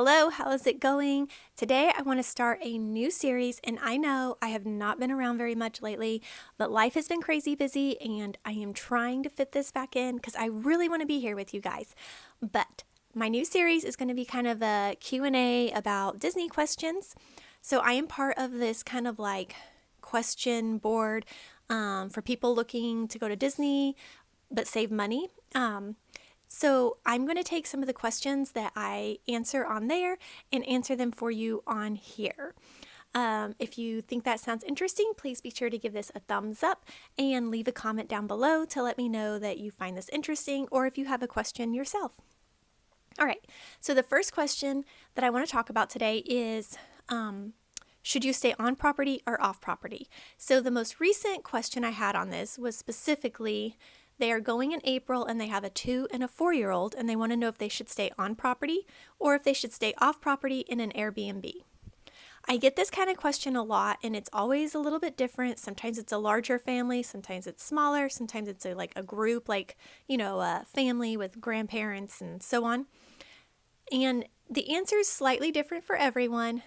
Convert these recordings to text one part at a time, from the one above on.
Hello, how is it going? Today I want to start a new series, and I know I have not been around very much lately, but life has been crazy busy, and I am trying to fit this back in because I really want to be here with you guys. But my new series is going to be kind of a Q&A about Disney questions. So I am part of this kind of like question board for people looking to go to Disney but save money. So I'm going to take some of the questions that I answer on there and answer them for you on here. If you think that sounds interesting, please be sure to give this a thumbs up and leave a comment down below to let me know that you find this interesting or if you have a question yourself. All right, so the first question that I want to talk about today is should you stay on property or off property? So the most recent question I had on this was specifically they are going in April and they have a 2 and a 4-year-old and they want to know if they should stay on property or if they should stay off property in an Airbnb. I get this kind of question a lot and it's always a little bit different. Sometimes it's a larger family, sometimes it's smaller, sometimes it's like a group, like, a family with grandparents and so on. And the answer is slightly different for everyone,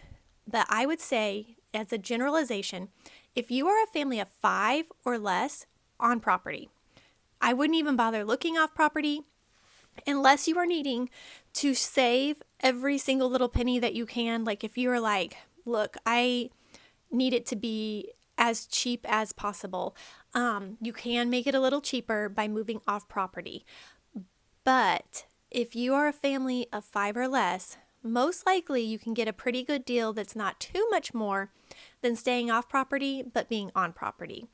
but I would say as a generalization, if you are a family of 5 or less, on property. I wouldn't even bother looking off property unless you are needing to save every single little penny that you can. Like if you're like, look, I need it to be as cheap as possible. You can make it a little cheaper by moving off property. But if you are a family of 5 or less, most likely you can get a pretty good deal that's not too much more than staying off property, but being on property.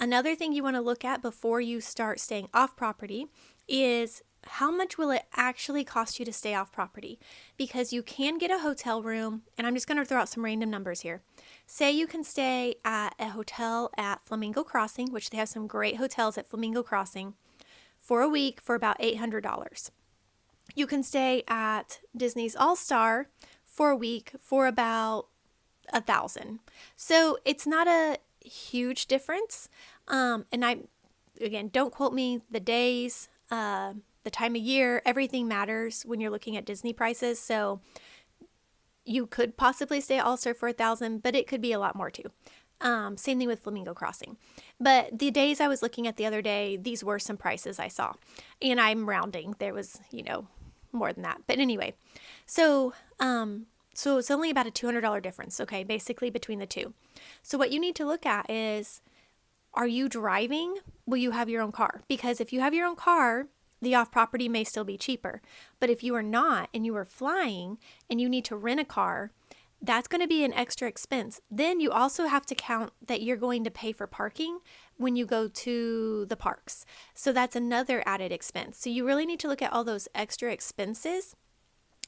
Another thing you want to look at before you start staying off property is how much will it actually cost you to stay off property? Because you can get a hotel room, and I'm just going to throw out some random numbers here. Say you can stay at a hotel at Flamingo Crossing, which they have some great hotels at Flamingo Crossing, for a week for about $800. You can stay at Disney's All-Star for a week for about $1,000. So it's not a huge difference. And again, don't quote me, the days, the time of year, everything matters when you're looking at Disney prices. So you could possibly stay at All-Star for $1,000, but it could be a lot more too. Same thing with Flamingo Crossing. But the days I was looking at the other day, these were some prices I saw. And I'm rounding. There was, more than that. But anyway, so it's only about a $200 difference, okay, basically between the two. So what you need to look at is, are you driving? Will you have your own car? Because if you have your own car, the off-property may still be cheaper. But if you are not and you are flying and you need to rent a car, that's going to be an extra expense. Then you also have to count that you're going to pay for parking when you go to the parks. So that's another added expense. So you really need to look at all those extra expenses.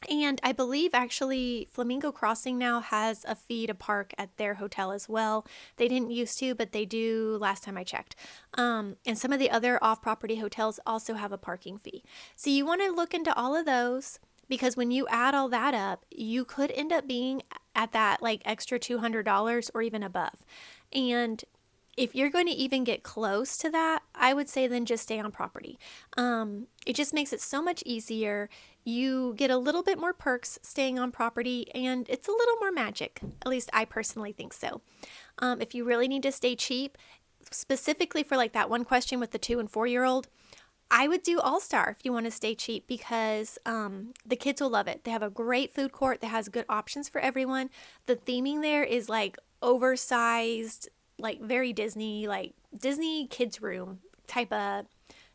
And I believe actually Flamingo Crossing now has a fee to park at their hotel as well. They didn't used to, but they do last time I checked. And some of the other off-property hotels also have a parking fee. So you want to look into all of those because when you add all that up, you could end up being at that like extra $200 or even above. And if you're going to even get close to that, I would say then just stay on property. It just makes it so much easier. You get a little bit more perks staying on property, and it's a little more magic. At least I personally think so. If you really need to stay cheap, specifically for like that one question with the 2 and 4-year-old, I would do All-Star if you want to stay cheap because the kids will love it. They have a great food court that has good options for everyone. The theming there is like oversized, like very Disney, like Disney kids room type of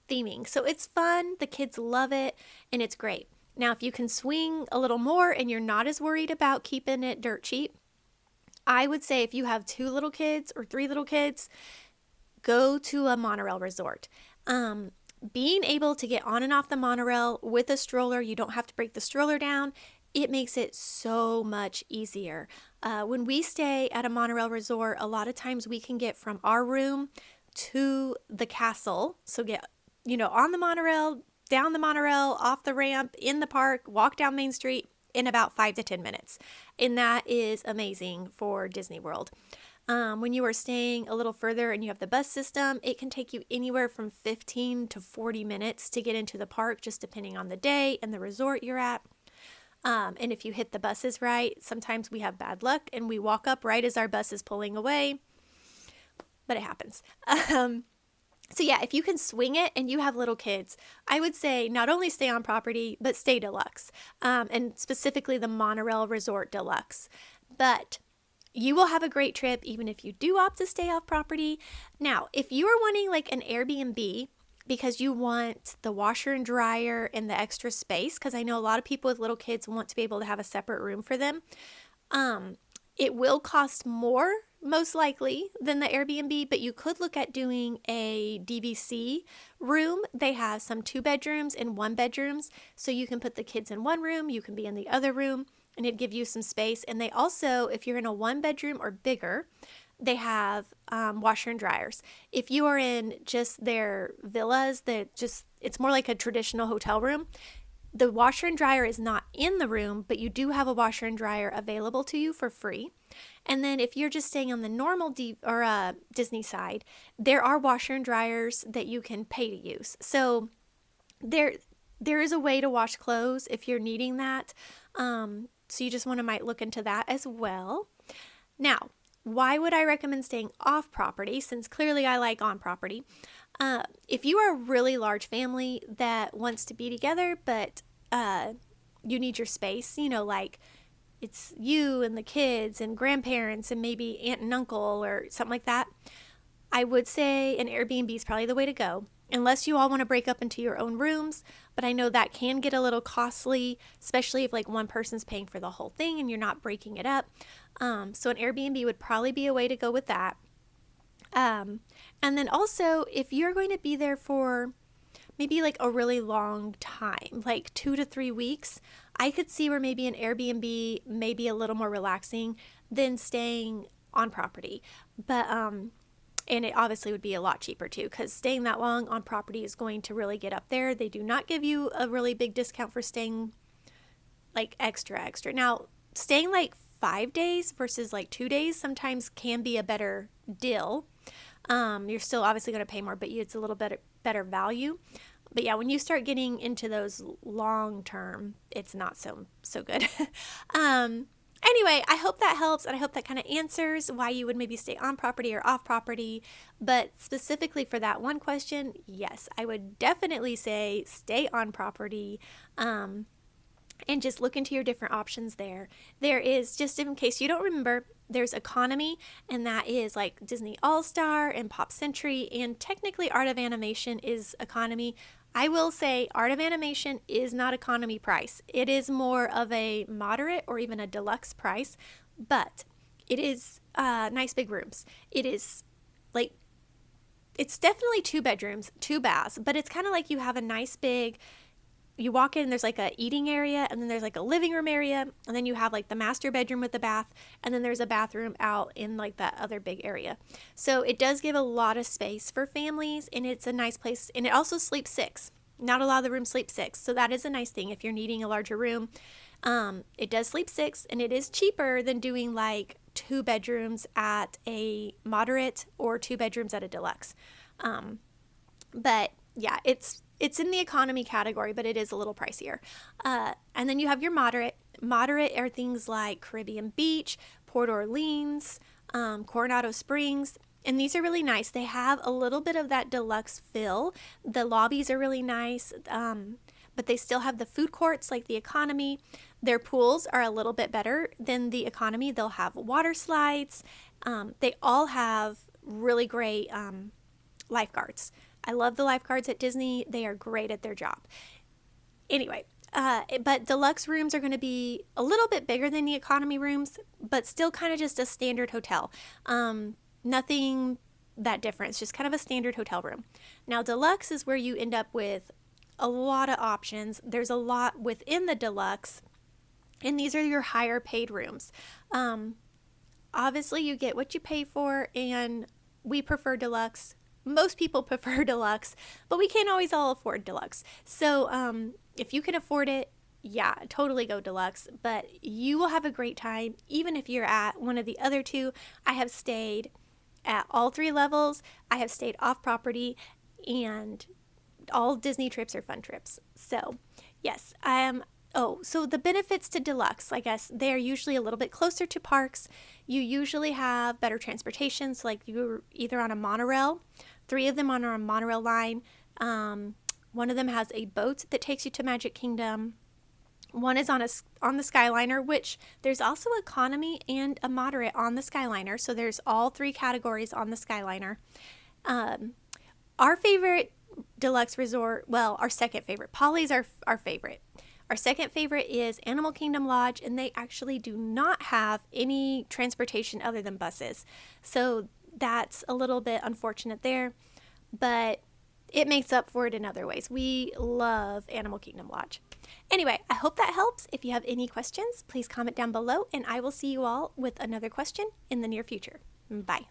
theming. So it's fun, the kids love it, and it's great. Now, if you can swing a little more and you're not as worried about keeping it dirt cheap, I would say if you have 2 little kids or 3 little kids, go to a monorail resort. Being able to get on and off the monorail with a stroller, you don't have to break the stroller down. It makes it so much easier. When we stay at a monorail resort, a lot of times we can get from our room to the castle. So get, on the monorail, down the monorail, off the ramp, in the park, walk down Main Street in about 5 to 10 minutes. And that is amazing for Disney World. When you are staying a little further and you have the bus system, it can take you anywhere from 15 to 40 minutes to get into the park, just depending on the day and the resort you're at. And if you hit the buses right, sometimes we have bad luck and we walk up right as our bus is pulling away, but it happens. So yeah, if you can swing it and you have little kids, I would say not only stay on property, but stay deluxe, and specifically the Monorail Resort Deluxe. But you will have a great trip even if you do opt to stay off property. Now, if you are wanting like an Airbnb because you want the washer and dryer and the extra space, because I know a lot of people with little kids want to be able to have a separate room for them, it will cost more, most likely, than the Airbnb, but you could look at doing a DVC room. They have some 2 bedrooms and 1 bedrooms, so you can put the kids in one room, you can be in the other room, and it'd give you some space. And they also, if you're in a 1 bedroom or bigger, they have washer and dryers. If you are in just their villas, it's more like a traditional hotel room. The washer and dryer is not in the room, but you do have a washer and dryer available to you for free. And then if you're just staying on the normal Disney side, there are washer and dryers that you can pay to use. So there is a way to wash clothes if you're needing that. So you just might look into that as well. Now, why would I recommend staying off property, since clearly I like on property? If you are a really large family that wants to be together, but you need your space, like it's you and the kids and grandparents and maybe aunt and uncle or something like that, I would say an Airbnb is probably the way to go, unless you all want to break up into your own rooms. But I know that can get a little costly, especially if like one person's paying for the whole thing and you're not breaking it up. So an Airbnb would probably be a way to go with that. And then also, if you're going to be there for maybe like a really long time, like 2 to 3 weeks, I could see where maybe an Airbnb may be a little more relaxing than staying on property. But, and it obviously would be a lot cheaper too, because staying that long on property is going to really get up there. They do not give you a really big discount for staying like extra. Now, staying like 5 days versus like 2 days sometimes can be a better deal. You're still obviously going to pay more, but it's a little bit better value. But yeah, when you start getting into those long term, it's not so good. Anyway, I hope that helps, and I hope that kind of answers why you would maybe stay on property or off property. But specifically for that one question, yes, I would definitely say stay on property. And just look into your different options there. There is, just in case you don't remember, there's economy, and that is like Disney All-Star and Pop Century, and technically Art of Animation is economy. I will say Art of Animation is not economy price. It is more of a moderate or even a deluxe price, but it is nice big rooms. It is like, it's definitely 2 bedrooms, 2 baths, but it's kind of like you have a nice big, you walk in and there's like a eating area, and then there's like a living room area, and then you have like the master bedroom with the bath, and then there's a bathroom out in like that other big area. So it does give a lot of space for families, and it's a nice place, and it also sleeps 6. Not a lot of the rooms sleep 6, so that is a nice thing if you're needing a larger room. It does sleep 6, and it is cheaper than doing like 2 bedrooms at a moderate or 2 bedrooms at a deluxe. But yeah, it's in the economy category, but it is a little pricier. And then you have your moderate. Moderate are things like Caribbean Beach, Port Orleans, Coronado Springs, and these are really nice. They have a little bit of that deluxe feel. The lobbies are really nice, but they still have the food courts like the economy. Their pools are a little bit better than the economy. They'll have water slides. They all have really great lifeguards. I love the lifeguards at Disney. They are great at their job. Anyway, but deluxe rooms are going to be a little bit bigger than the economy rooms, but still kind of just a standard hotel. Nothing that different. It's just kind of a standard hotel room. Now, deluxe is where you end up with a lot of options. There's a lot within the deluxe, and these are your higher paid rooms. Obviously, you get what you pay for, and we prefer deluxe. Most people prefer deluxe, but we can't always all afford deluxe. So if you can afford it, yeah, totally go deluxe. But you will have a great time, even if you're at one of the other 2. I have stayed at all 3 levels. I have stayed off property, and all Disney trips are fun trips. So yes, Oh, so the benefits to deluxe, I guess, they're usually a little bit closer to parks. You usually have better transportation, so like you're either on a monorail, three of them on a monorail line. One of them has a boat that takes you to Magic Kingdom. One is on the Skyliner, which there's also economy and a moderate on the Skyliner. So there's all three categories on the Skyliner. Our favorite deluxe resort, well, our second favorite, Polly's our favorite. Our second favorite is Animal Kingdom Lodge, and they actually do not have any transportation other than buses. So that's a little bit unfortunate there, but it makes up for it in other ways. We love Animal Kingdom Lodge. Anyway, I hope that helps. If you have any questions, please comment down below, and I will see you all with another question in the near future. Bye.